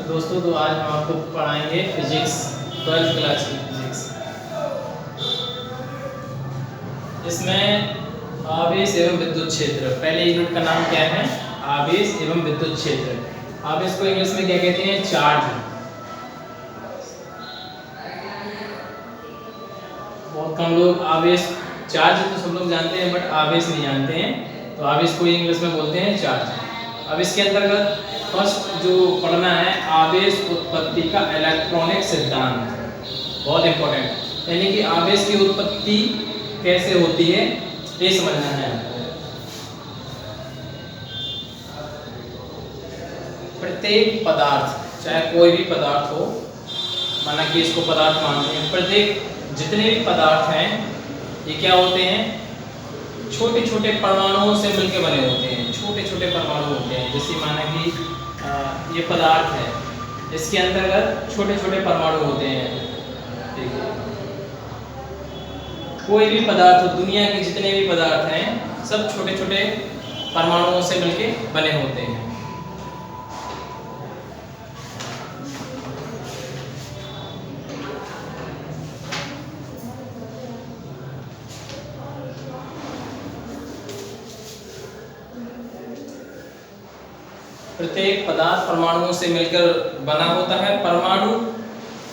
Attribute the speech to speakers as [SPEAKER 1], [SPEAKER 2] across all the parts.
[SPEAKER 1] दोस्तों, तो आज हम आपको पढ़ाएंगे फिजिक्स 12th क्लास की फिजिक्स। इसमें आवेश एवं विद्युत क्षेत्र, पहले यूनिट का नाम क्या है? आवेश एवं विद्युत क्षेत्र। आवेश को इंग्लिश में क्या कहते हैं? चार्ज। बहुत कम लोग आवेश, चार्ज तो सब लोग जानते हैं बट आवेश नहीं जानते हैं, तो आवेश को इंग्लिश में बोलते हैं चार्ज। अब इसके अंतर्गत फर्स्ट जो पढ़ना है, आवेश उत्पत्ति का इलेक्ट्रॉनिक सिद्धांत, बहुत इंपॉर्टेंट। यानी कि आवेश की उत्पत्ति कैसे होती है ये समझना है आपको। प्रत्येक पदार्थ, चाहे कोई भी पदार्थ हो, माना कि इसको पदार्थ मानते हैं, प्रत्येक जितने भी पदार्थ हैं ये क्या होते हैं? छोटे छोटे परमाणुओं से मिलकर बने होते हैं। छोटे छोटे परमाणु होते हैं। जैसे माना कि ये पदार्थ है, इसके अंतर्गत छोटे छोटे परमाणु होते हैं। ठीक है, कोई भी पदार्थ हो, दुनिया के जितने भी पदार्थ हैं सब छोटे छोटे परमाणुओं से मिलकर बने होते हैं। प्रत्येक पदार्थ परमाणुओं से मिलकर बना होता है। परमाणु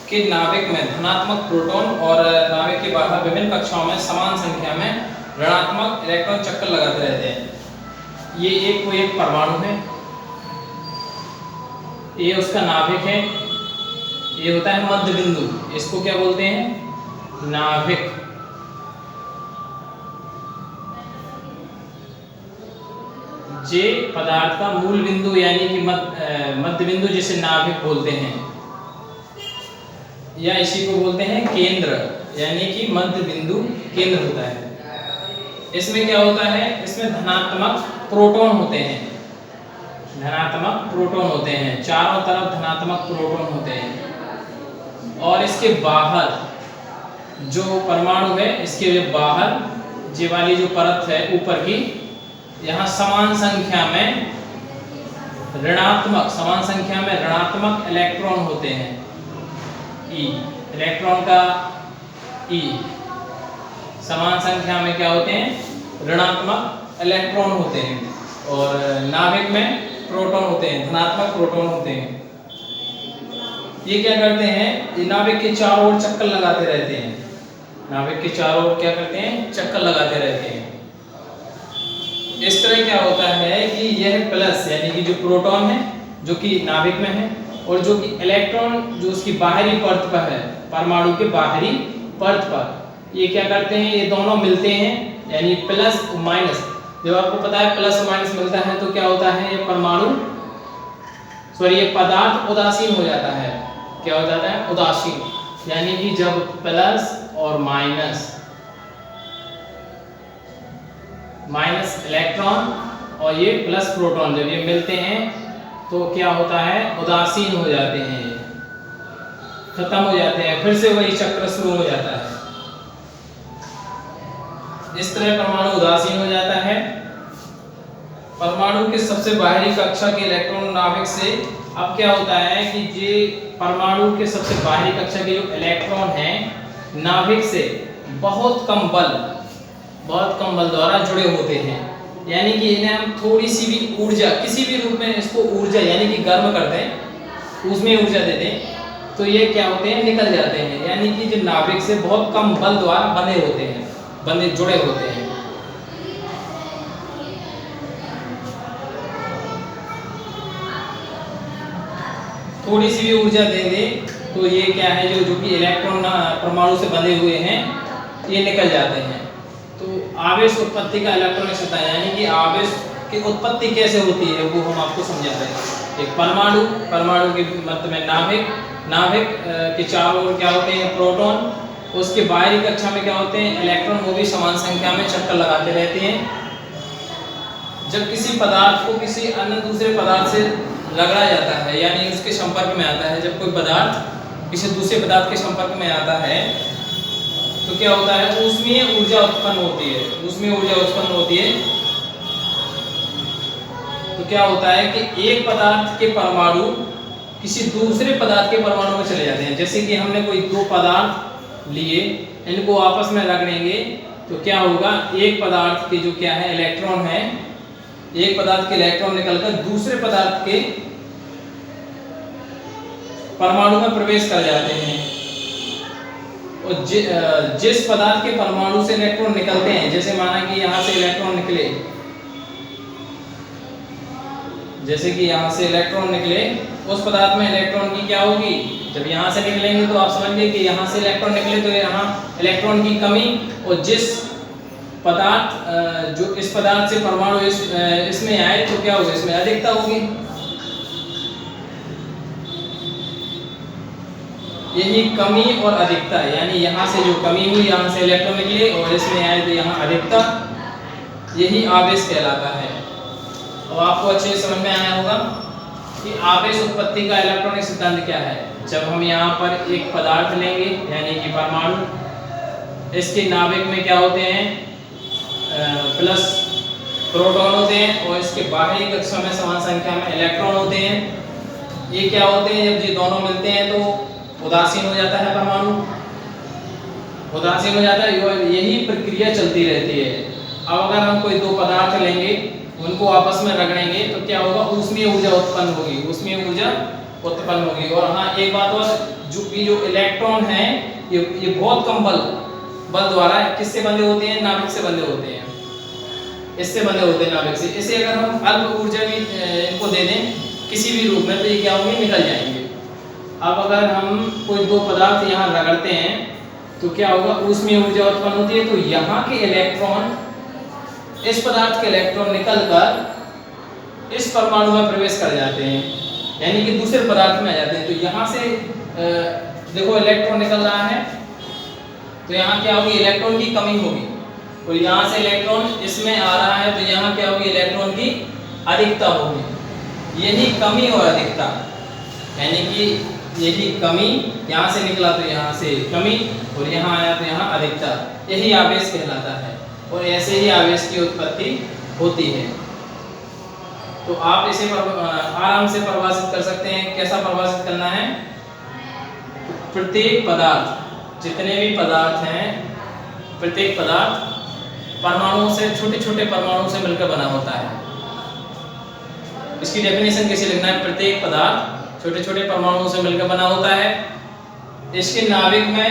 [SPEAKER 1] के नाभिक में धनात्मक प्रोटॉन और नाभिक के बाहर विभिन्न कक्षाओं में समान संख्या में ऋणात्मक इलेक्ट्रॉन चक्कर लगाते रहते हैं। ये एक परमाणु है, ये उसका नाभिक है, ये होता है मध्य बिंदु, इसको क्या बोलते हैं? नाभिक। जे पदार्थ का मूल बिंदु यानी कि मध्य बिंदु, जिसे नाभिक बोलते हैं, या इसी को बोलते हैं केंद्र, यानी कि मध्य बिंदु केंद्र होता है। इसमें क्या होता है? इसमें धनात्मक प्रोटॉन होते हैं। धनात्मक प्रोटॉन होते हैं, चारों तरफ धनात्मक प्रोटॉन होते हैं। और इसके बाहर जो परमाणु है, इसके बाहर ये वाली जो परत है ऊपर की, यहाँ समान संख्या में ऋणात्मक इलेक्ट्रॉन होते हैं। ई इलेक्ट्रॉन का ई, समान संख्या में क्या होते हैं? ऋणात्मक इलेक्ट्रॉन होते हैं। और नाभिक में प्रोटॉन होते हैं, धनात्मक प्रोटॉन होते हैं। ये क्या करते हैं? ये नाभिक के चारों ओर चक्कर लगाते रहते हैं। नाभिक के चारों ओर क्या करते हैं? चक्कर लगाते रहते हैं। इस तरह क्या होता है कि यह प्लस, यानी कि जो प्रोटॉन है जो कि नाभिक में है, और जो कि इलेक्ट्रॉन जो उसकी बाहरी परत पर है, परमाणु के बाहरी परत पर, ये क्या करते हैं? ये दोनों मिलते हैं, यानी प्लस और माइनस। जब आपको पता है प्लस और माइनस मिलता है तो क्या होता है? ये परमाणु, ये पदार्थ उदासीन हो जाता है। क्या हो जाता है? उदासीन। यानी कि जब प्लस और माइनस इलेक्ट्रॉन और ये प्लस प्रोटॉन जब ये मिलते हैं तो क्या होता है? उदासीन हो जाते हैं, खत्म हो जाते हैं, फिर से वही चक्र शुरू हो जाता है। इस तरह परमाणु उदासीन हो जाता है। परमाणु के सबसे बाहरी कक्षा के इलेक्ट्रॉन नाभिक से, अब क्या होता है कि ये परमाणु के सबसे बाहरी कक्षा के जो इलेक्ट्रॉन हैं नाभिक से बहुत कम बल द्वारा जुड़े होते हैं। यानी कि इन्हें हम थोड़ी सी भी ऊर्जा, किसी भी रूप में इसको ऊर्जा यानी कि गर्म कर दें, उसमें ऊर्जा दे दें, तो ये क्या होते हैं? निकल जाते हैं। यानी कि जो नाभिक से बहुत कम बल द्वारा जुड़े होते हैं। थोड़ी सी भी ऊर्जा दे दे तो ये क्या है? जो कि इलेक्ट्रॉन परमाणु से बंधे हुए हैं ये निकल जाते हैं। तो आवेश उत्पत्ति का इलेक्ट्रॉनिक सिद्धांत, यानी कि आवेश की उत्पत्ति कैसे होती है वो हम आपको समझाते हैं। एक परमाणु के मध्य में नाभिक के चारों ओर क्या होते हैं? प्रोटॉन। उसके बाहरी कक्षा में क्या होते हैं? इलेक्ट्रॉन। वो भी समान संख्या में चक्कर लगाते रहते हैं। जब किसी पदार्थ को किसी अन्य दूसरे पदार्थ से रगड़ा जाता है, यानी उसके संपर्क में आता है, जब कोई पदार्थ किसी दूसरे पदार्थ के संपर्क में आता है तो क्या होता है? उसमें ऊर्जा उत्पन्न होती है। तो क्या होता है कि एक पदार्थ के परमाणु किसी दूसरे पदार्थ के परमाणु में चले जाते हैं। जैसे कि हमने कोई दो पदार्थ लिए, इनको आपस में रख देंगे तो क्या होगा, एक पदार्थ के जो क्या है इलेक्ट्रॉन है, एक पदार्थ के इलेक्ट्रॉन निकलकर दूसरे पदार्थ के परमाणु में प्रवेश कर जाते हैं। और जिस पदार्थ के परमाणु से इलेक्ट्रॉन निकलते हैं, जैसे माना कि यहाँ से इलेक्ट्रॉन निकले, जैसे कि यहाँ से इलेक्ट्रॉन निकले, उस पदार्थ में इलेक्ट्रॉन की क्या होगी, जब यहाँ से निकलेंगे तो आप समझिए कि यहाँ से इलेक्ट्रॉन निकले तो यहाँ इलेक्ट्रॉन की कमी, और जिस पदार्थ जो इस पदार्थ से परमाणु इसमें आए तो क्या होगा, इसमें अधिकता होगी। यही कमी और अधिकता, यानी यहाँ से जो कमी हुई, यहाँ से इलेक्ट्रॉन निकले और इसमें आए तो यहाँ अधिकता, यही आवेश कहलाता है। अब आपको अच्छे से समझ में आया होगा कि आवेश उत्पत्ति का इलेक्ट्रॉनिक सिद्धांत क्या है। जब हम यहाँ पर एक पदार्थ लेंगे यानी कि परमाणु, इसके नाभिक में क्या होते हैं, प्लस प्रोटॉन होते हैं और इसके बाहरी कक्षा में समान संख्या में इलेक्ट्रॉन होते हैं। ये क्या होते हैं, जब ये दोनों मिलते हैं तो उदासीन हो जाता है परमाणु, उदासीन हो जाता है, और यही प्रक्रिया चलती रहती है। अब अगर हम कोई दो पदार्थ लेंगे, उनको आपस में रगड़ेंगे तो क्या होगा, ऊष्मीय ऊर्जा उत्पन्न होगी, ऊष्मीय ऊर्जा उत्पन्न होगी। और हाँ एक बात और, जो इलेक्ट्रॉन है ये बहुत कम बल द्वारा किससे बंधे होते हैं, नाभिक से बंधे होते हैं, इससे बंधे होते हैं नाभिक से। इसे अगर हम अल्प ऊर्जा भी इनको दे दें किसी भी रूप में तो ये क्या होंगे, निकल जाएंगे। अब अगर हम कोई दो पदार्थ यहाँ रगड़ते हैं तो क्या होगा, ऊष्मीय ऊर्जा उत्पन्न होती है, तो यहाँ के इलेक्ट्रॉन, इस पदार्थ के इलेक्ट्रॉन निकलकर इस परमाणु में प्रवेश कर जाते हैं, यानी कि दूसरे पदार्थ में आ जाते हैं। तो यहाँ से देखो इलेक्ट्रॉन निकल रहा है, तो यहाँ क्या होगी, इलेक्ट्रॉन की कमी होगी, और यहाँ से इलेक्ट्रॉन इसमें आ रहा है तो यहाँ क्या होगी, इलेक्ट्रॉन की अधिकता होगी। यही कमी और अधिकता, यानी कि यही कमी, यहाँ से निकला तो यहाँ से कमी, और यहाँ आया तो यहाँ अधिकता, यही आवेश कहलाता है। और ऐसे ही आवेश की उत्पत्ति होती है। तो आप इसे आराम से परिभाषित कर सकते हैं। कैसा परिभाषित करना है, प्रत्येक पदार्थ, जितने भी पदार्थ हैं, प्रत्येक पदार्थ परमाणुओं से, छोटे छोटे परमाणुओं से मिलकर बना होता है। इसकी डेफिनेशन कैसे लिखना है, प्रत्येक पदार्थ छोटे छोटे परमाणुओं से मिलकर बना होता है। इसके नाभिक में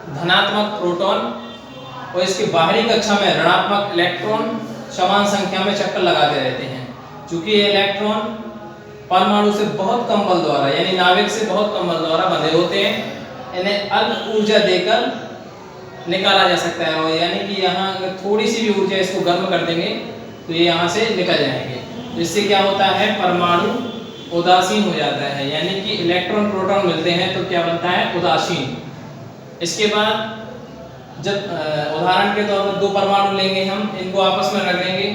[SPEAKER 1] धनात्मक प्रोटॉन और इसके बाहरी कक्षा में ऋणात्मक इलेक्ट्रॉन समान संख्या में चक्कर लगाते रहते हैं। चूंकि ये इलेक्ट्रॉन परमाणु से बहुत कम बल द्वारा, यानी नाभिक से बहुत कम बल द्वारा बंधे होते हैं, इन्हें अल्प ऊर्जा देकर निकाला जा सकता है। और यानी कि यहाँ अगर थोड़ी सी भी ऊर्जा इसको गर्म कर देंगे तो ये यहाँ से निकल जाएंगे। इससे क्या होता है, परमाणु उदासीन हो जाता है, यानी कि इलेक्ट्रॉन प्रोटॉन मिलते हैं तो क्या बनता है, उदासीन। इसके बाद जब उदाहरण के तौर पर दो परमाणु लेंगे हम, इनको आपस में रख देंगे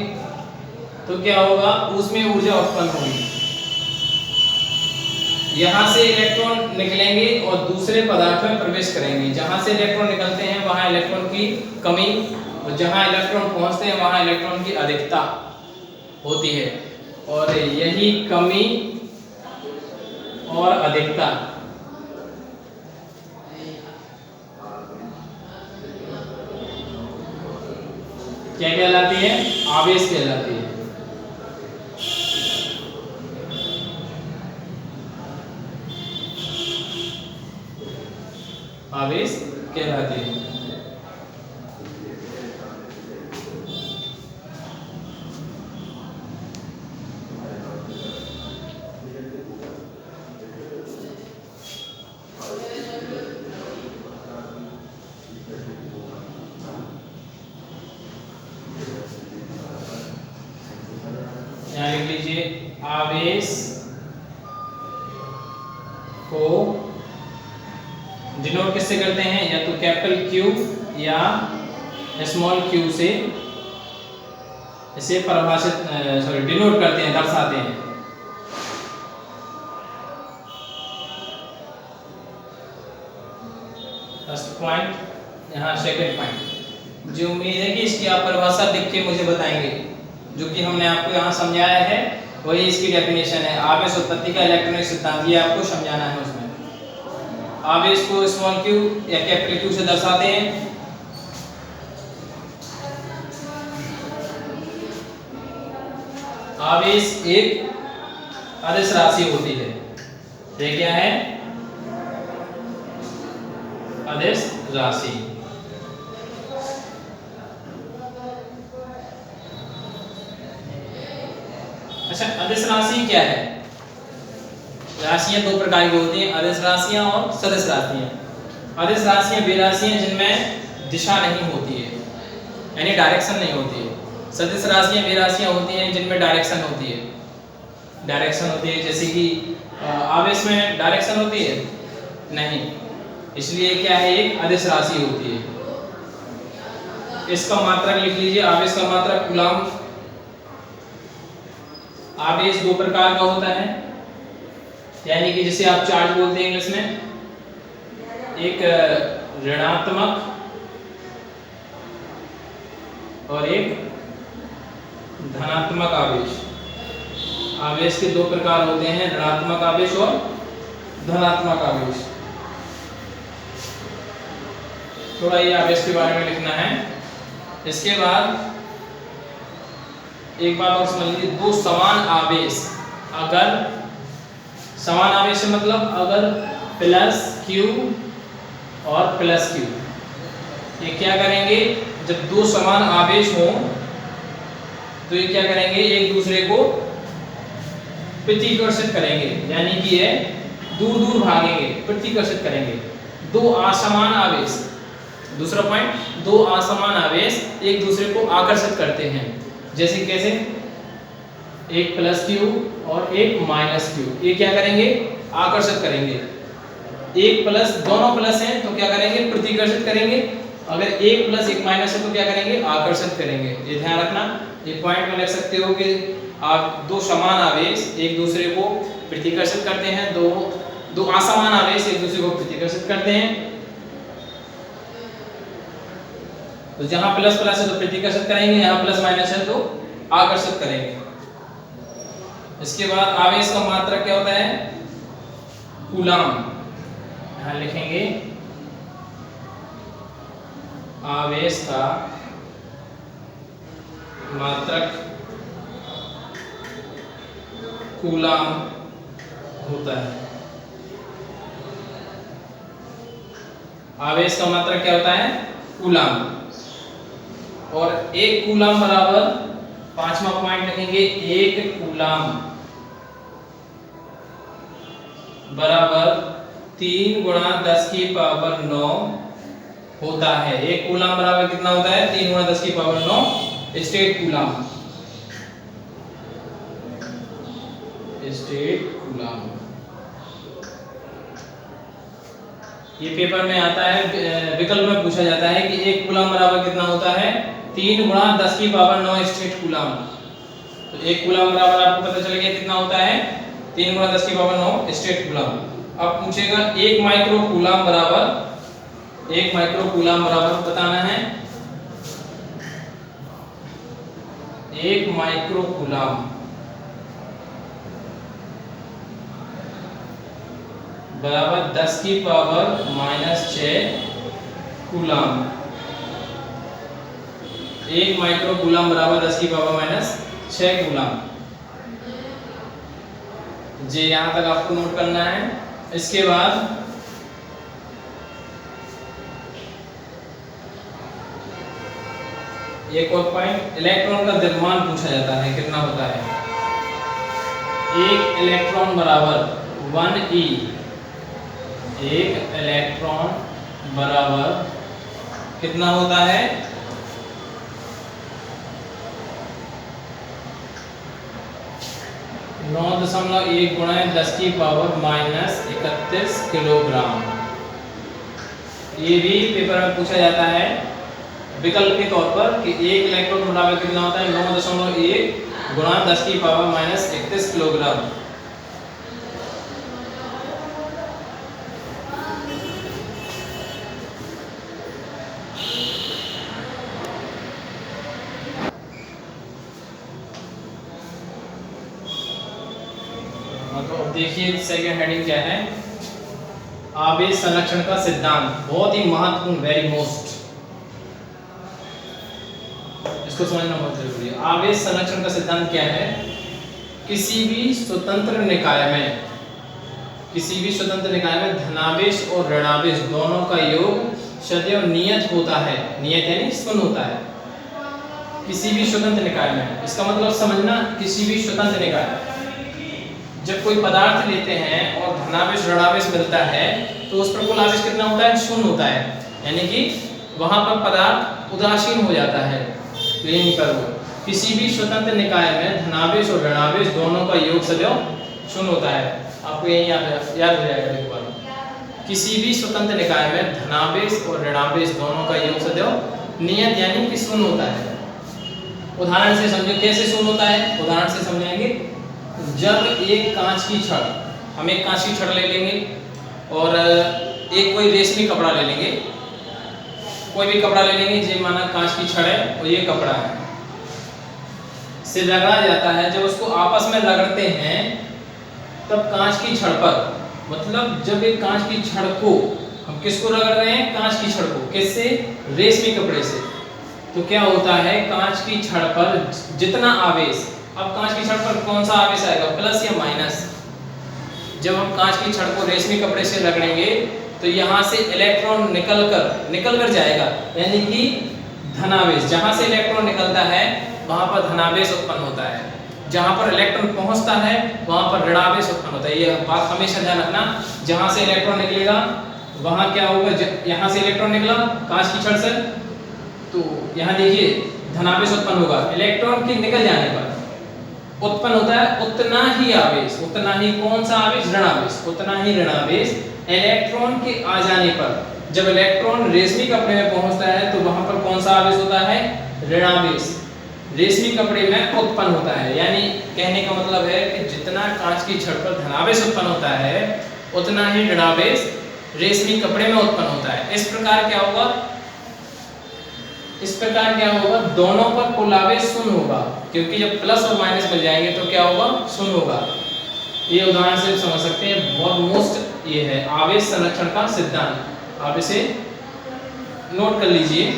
[SPEAKER 1] तो क्या होगा, उसमें ऊर्जा उत्पन्न होगी। यहाँ से इलेक्ट्रॉन निकलेंगे और दूसरे पदार्थ में प्रवेश करेंगे। जहाँ से इलेक्ट्रॉन निकलते हैं वहाँ इलेक्ट्रॉन की कमी, और जहाँ इलेक्ट्रॉन पहुँचते हैं वहाँ इलेक्ट्रॉन की अधिकता होती है। और यही कमी और अधिकता क्या कहलाती है, आवेश कहलाती है। आवेश कहलाती है। यहाँ लिख लीजिए, आवेश को डिनोट किससे करते हैं, या तो कैपिटल Q या स्मॉल q से इसे परिभाषित डिनोट करते हैं, दर्शाते हैं। फर्स्ट पॉइंट, यहाँ सेकंड पॉइंट। मुझे उम्मीद है कि इसकी आप परिभाषा लिख के मुझे बताएंगे, जो कि हमने आपको यहाँ समझाया है वही इसकी डेफिनेशन है, आवेश उत्पत्ति का इलेक्ट्रॉनिक सिद्धांत, ये आपको समझाना है उसमें। आवेश को स्मॉल क्यू या कैपिटल क्यू से दर्शाते हैं। आवेश एक अदिश राशि होती है, ये क्या है? अदिश राशि। अच्छा, अदिश राशि क्या है? राशियां दो प्रकार की होती हैं, अदिश राशियां और सदिश राशियां। अदिश राशियां वे राशियां जिनमें दिशा नहीं होती है, यानी डायरेक्शन नहीं होती है। सदिश राशियां वे राशियां होती हैं जिनमें डायरेक्शन होती है। डायरेक्शन होती है, जैसे कि आवेश में डायरेक्शन होती है नहीं, इसलिए क्या है? एक अदिश राशि होती है। इसका मात्रक लिख लीजिए, आवेश का मात्रक कूलम। आवेश दो प्रकार का होता है, यानी कि जिसे आप चार्ज बोलते हैं इंग्लिश में, एक ऋणात्मक और एक धनात्मक आवेश। आवेश के दो प्रकार होते हैं, ऋणात्मक आवेश और धनात्मक आवेश। थोड़ा ये आवेश के बारे में लिखना है। इसके बाद एक बात और समझ लीजिए, दो समान आवेश, अगर समान आवेश से मतलब अगर प्लस क्यू और प्लस क्यू, ये क्या करेंगे? जब दो समान आवेश हो तो ये क्या करेंगे? एक दूसरे को प्रतिकर्षित करेंगे, यानी कि ये दूर दूर भागेंगे, प्रतिकर्षित करेंगे। दो असमान आवेश, दूसरा पॉइंट, दो असमान आवेश एक दूसरे को आकर्षित करते हैं। जैसे कैसे? एक प्लस क्यू और एक माइनस क्यू, ये क्या करेंगे? आकर्षित करेंगे। एक प्लस, दोनों प्लस हैं तो क्या करेंगे? प्रतिकर्षित करेंगे। अगर एक प्लस एक माइनस है तो क्या करेंगे? आकर्षित करेंगे। ये ध्यान रखना, ये पॉइंट में लिख सकते हो कि आप दो समान आवेश एक दूसरे को प्रतिकर्षित करते हैं, दो असमान आवेश एक दूसरे को प्रतिकर्षित करते हैं। तो जहां प्लस प्लस है तो प्रतिकर्षित करेंगे, यहाँ प्लस माइनस है तो आकर्षित करेंगे। इसके बाद आवेश का मात्रक क्या होता है? कूलम। यहां लिखेंगे आवेश का मात्रक कूलम होता है। आवेश का मात्रक क्या होता है? कूलम। और एक कूलम बराबर, पांचवा पॉइंट लिखेंगे, एक कूलम बराबर 3 गुणा 10 की पावर 9 होता है। एक कूलम बराबर कितना होता है? 3 गुणा 10 की power 9 state coulomb. State coulomb ये पेपर में आता है, विकल्प में पूछा जाता है कि एक कूलम बराबर कितना होता है? 3 गुणा 10 की पावर 9 स्टेट कूलम। तो एक कूलम बराबर आपको पता चल गया कितना होता है? 3 गुणा 10 की पावर 9 स्टेट कूलम। अब पूछेगा एक माइक्रो कूलम बराबर, एक माइक्रो कूलम बराबर बताना है। एक माइक्रो कूलम बराबर 10 की पावर -6 कूलम। एक माइक्रो कूलम बराबर 10 की पावर -6 कूलम। जी यहां तक आपको नोट करना है। इसके बाद एक और पॉइंट, इलेक्ट्रॉन का द्रव्यमान पूछा जाता है, कितना होता है? एक इलेक्ट्रॉन बराबर 1e, एक इलेक्ट्रॉन बराबर कितना होता है? 9.1 गुणा 10 की पावर -31 किलोग्राम। ये भी पेपर में पूछा जाता है विकल्प के तौर पर कि एक इलेक्ट्रॉन बराबर कितना होता है? 9.1 गुणा 10 की पावर -31 किलोग्राम। तो देखिए सेकंड हेडिंग क्या है, आवेश संरक्षण का सिद्धांत, बहुत ही महत्वपूर्ण, वेरी मोस्ट, इसको समझना बहुत जरूरी है। आवेश संरक्षण का सिद्धांत क्या है, किसी भी स्वतंत्र निकाय में धनावेश और ऋणावेश दोनों का योग सदैव नियत होता है, नियत यानी शून्य होता है किसी भी स्वतंत्र निकाय में। इसका मतलब समझना, किसी भी स्वतंत्र निकाय जब कोई पदार्थ लेते हैं और धनावेश ऋणावेश मिलता है तो उस पर कुल आवेश कितना होता है, शून्य होता है, यानी कि वहां पर पदार्थ उदासीन हो जाता है। तो यहीं पर वो किसी भी स्वतंत्र निकाय में धनावेश और ऋणावेश दोनों का योग सदैव शून्य होता है। आपको यही याद हो जाएगा एक बार, किसी भी स्वतंत्र निकाय में धनावेश और ऋणावेश दोनों का योग सदैव नियत यानी कि शून्य होता है। उदाहरण से समझो कैसे शून्य होता है, उदाहरण से समझेंगे। जब एक कांच की छड़, हम एक कांच की छड़ ले लेंगे और एक कोई रेशमी कपड़ा ले लेंगे, कोई भी कपड़ा ले लेंगे, जे माना कांच की छड़ है और ये कपड़ा है, से रगड़ा जाता है। जब उसको आपस में रगड़ते हैं तब कांच की छड़ पर, मतलब जब एक कांच की छड़ को हम किसको रगड़ रहे हैं, कांच की छड़ को, किससे, रेशमी कपड़े से, तो क्या होता है, कांच की छड़ पर जितना आवेश, अब कांच की छड़ पर कौन सा आवेश आएगा, प्लस या माइनस। जब हम कांच की छड़ को रेशमी कपड़े से रगड़ेंगे तो यहाँ से इलेक्ट्रॉन निकल कर जाएगा, यानी कि धनावेश, जहाँ से इलेक्ट्रॉन निकलता है वहाँ पर धनावेश उत्पन्न होता है, जहाँ पर इलेक्ट्रॉन पहुँचता है वहाँ पर ऋणावेश उत्पन्न होता है। ये बात हमेशा ध्यान रखना, जहाँ से इलेक्ट्रॉन निकलेगा वहाँ क्या होगा, यहाँ से इलेक्ट्रॉन निकला कांच की छड़ से, तो यहाँ देखिए धनावेश उत्पन्न होगा। इलेक्ट्रॉन के निकल जाने पर उत्पन्न होता है उतना ही आवेश, उतना ही कौन सा आवेश, ऋणावेश, उतना ही ऋणावेश इलेक्ट्रॉन के आ जाने पर। जब इलेक्ट्रॉन रेशमी कपड़े में पहुंचता है तो वहां पर कौन सा आवेश होता है, ऋणावेश रेशमी कपड़े में उत्पन्न होता है। यानी कहने का मतलब है कि जितना कांच की छड़ पर धनावेश उत्पन्न होता है उतना ही ऋणावेश रेशमी कपड़े में उत्पन्न होता है। इस प्रकार क्या होगा, दोनों पर कुल आवेश शून्य होगा, क्योंकि जब प्लस और माइनस मिल जाएंगे तो क्या होगा, शून्य होगा। ये उदाहरण से समझ सकते हैं, बहुत मोस्ट ये है आवेश संरक्षण का सिद्धांत। आप इसे नोट कर लीजिए।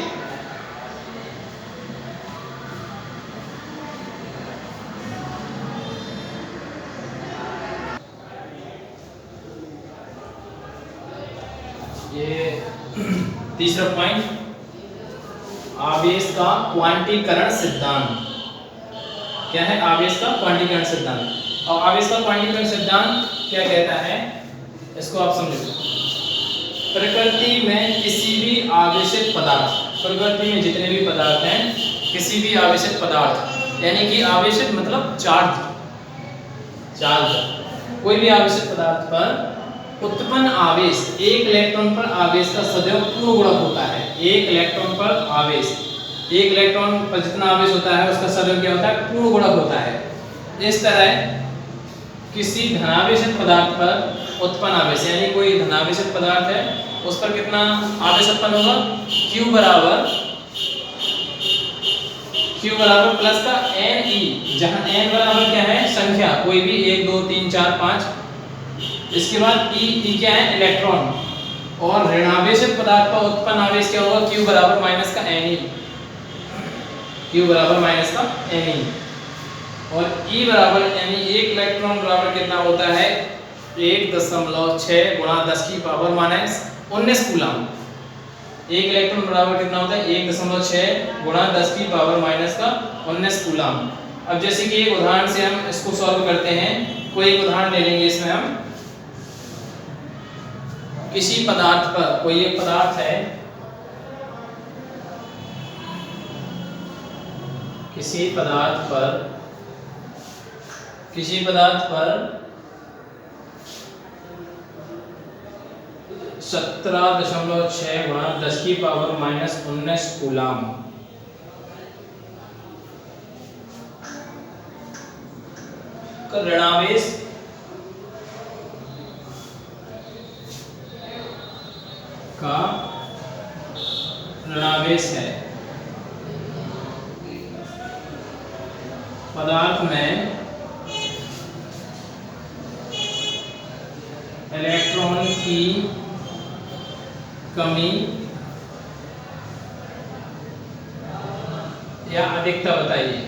[SPEAKER 1] ये तीसरा पॉइंट, आवेश का क्वांटीकरण सिद्धांत। क्या है आवेश का क्वांटीकरण सिद्धांत? और आवेश का क्वांटीकरण सिद्धांत क्या कहता है, इसको आप समझो। प्रकृति में किसी भी आवेशित पदार्थ, प्रकृति में जितने भी पदार्थ हैं, किसी भी आवेशित पदार्थ, यानी कि आवेशित मतलब चार्ज, कोई भी आवेशित पदार्थ पर उत्पन्न आवेश, एक इलेक्ट्रॉन पर आवेश का सदैव पूर्ण गुणक होता है। एक इलेक्ट्रॉन पर आवेश, एक इलेक्ट्रॉन पर जितना आवेश होता है उसका सदैव क्या होता है, पूर्ण गुणक होता है। इस तरह किसी धनावेशित पदार्थ पर उत्पन्न आवेश, यानी कोई धनावेशित पदार्थ है उस पर कितना आवेश उत्पन्न होगा, Q बराबर प्लस का Ne, जहां n बराबर क्या है, संख्या, कोई भी 1 2 3 4 5, इसके बाद E क्या है, इलेक्ट्रॉन, और ऋणावेशित पदार्थ पर उत्पन्न आवेश क्या होगा, Q बराबर माइनस का Ne, Q बराबर माइनस का Ne, और E बराबर यानी एक इलेक्ट्रॉन बराबर कितना होता है, 1.6 गुणा 10 की पावर माइनस 19 कूलम। एक इलेक्ट्रॉन बराबर कितना होता है, 1.6 गुणा 10 की पावर माइनस का 19 कूलम। अब जैसे कि एक उदाहरण से हम इसको सॉल्व करते हैं, कोई एक उदाहरण ले लेंगे। इसमें हम किसी पदार्थ पर, कोई एक पदार्थ है, किसी पदार्थ पर 17.6 गुणा 10 की पावर माइनस 19 कूलम का ऋणावेश है। पदार्थ में की कमी या अधिकता बताइए।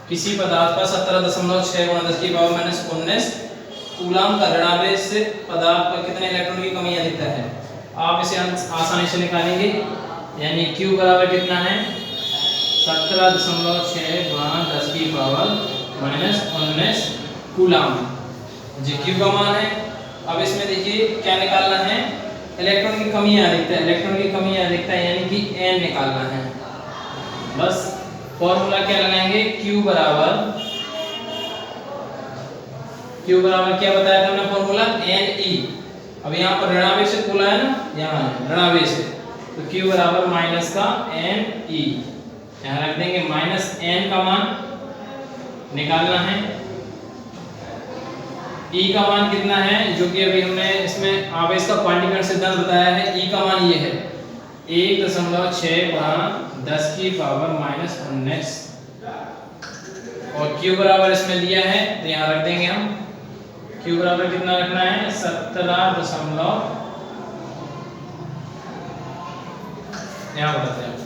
[SPEAKER 1] किसी पदार्थ पर 17.6 × 10⁻⁻19 कूलाम का ऋणावेश से पदार्थ पर कितने इलेक्ट्रॉन की कमी या अधिकता है। आप इसे आसानी से निकालेंगे, यानी Q बराबर कितना है 17.6 × 10⁻⁻19 कूलाम, जी Q का मान है। अब इसमें देखिए क्या निकालना है, इलेक्ट्रॉन की कमी या अधिकता, इलेक्ट्रॉन की कमी या अधिकता यानी कि n निकालना है। बस फॉर्मूला क्या लगाएंगे, Q बराबर क्या बताया था हमने फॉर्मूला Ne। अब यहाँ पर ऋणावेश से बोला है ना, यहाँ ऋणावेश है तो Q बराबर माइनस का Ne, यहाँ रख देंगे माइनस n का मान निकालना है। E का मान कितना है, जो कि अभी हमने इसमें आवेश का क्वांटीकरण सिद्धांत बताया है। E का मान ये है 1.6 × 10⁻⁻19 और Q बराबर इसमें दिया है तो यहाँ रख देंगे हम। Q बराबर कितना रखना है 17. यहाँ बताते हैं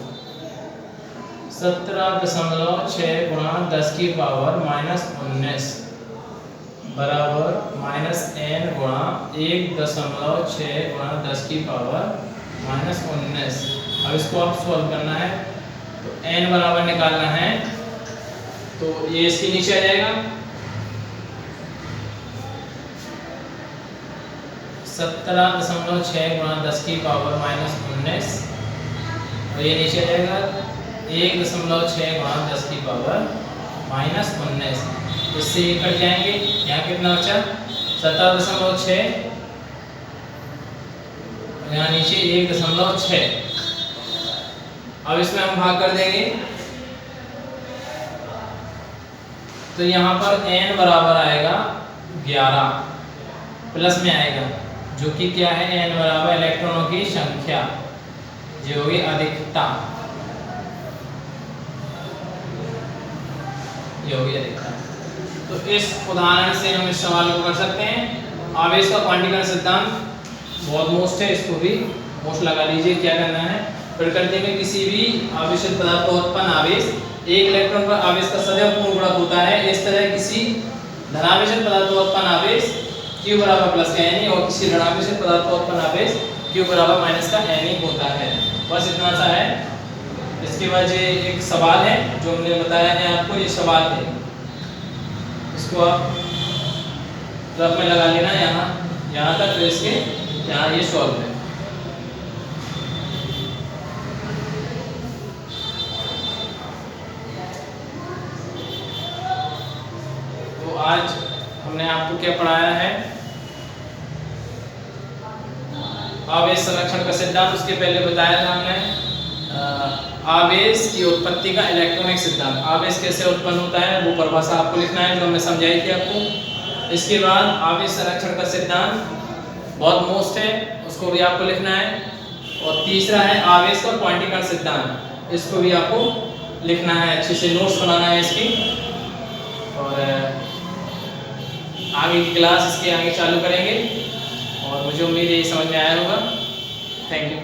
[SPEAKER 1] 17.6 × 10⁻⁻19 बराबर माइनस n गुणा 1.6 × 10⁻⁻19। अब इसको आप सॉल्व करना है तो n बराबर निकालना है, तो ये इसके नीचे आ जाएगा 17.6 × 10⁻⁻19 और ये नीचे आ जाएगा 1.6 × 10⁻⁻19। इससे ये कट जाएंगे, यहाँ कितना बचा 17.6, यहाँ नीचे 1.6। अब इसमें हम भाग कर देंगे तो यहाँ पर n बराबर आएगा 11 प्लस में आएगा, जो कि क्या है n बराबर इलेक्ट्रॉनों की संख्या, जो होगी अधिकता, ये होगी अधिकता। तो इस उदाहरण से हम इस सवाल को कर सकते हैं। आवेश का क्वांटीकरण सिद्धांत बहुत मोस्ट है, इसको भी मोस्ट लगा लीजिए। क्या करना है, प्रकृति में किसी भी आवेशित पदार्थ का उत्पन्न आवेश एक इलेक्ट्रॉन पर आवेश का सदैव पूर्ण गुणक होता है। इस तरह किसी धनावेशित पदार्थ का उत्पन्न आवेश Q बराबर प्लस का Ne और किसी ऋणावेशित पदार्थ का उत्पन्न आवेश Q बराबर माइनस का Ne होता है। बस इतना सा है। इसके बाद ये एक सवाल है जो हमने बताया है आपको, ये सवाल है, इसको आप रफ में लगा लेना यहाँ तक, तो इसके यहाँ ये सॉल्व है। तो आज हमने आपको क्या पढ़ाया है, आवेश संरक्षण का सिद्धांत। उसके पहले बताया था हमने आवेश की उत्पत्ति का इलेक्ट्रॉनिक सिद्धांत, आवेश कैसे उत्पन्न होता है वो परिभाषा आपको लिखना है जो हमने समझाई थी आपको। इसके बाद आवेश संरक्षण का सिद्धांत बहुत मोस्ट है, उसको भी आपको लिखना है। और तीसरा है आवेश का क्वांटीकरण सिद्धांत, इसको भी आपको लिखना है, अच्छे से नोट्स बनाना है इसकी। और आगे की क्लास इसके आगे चालू करेंगे और मुझे उम्मीद है ये समझ में आया होगा। Thank you.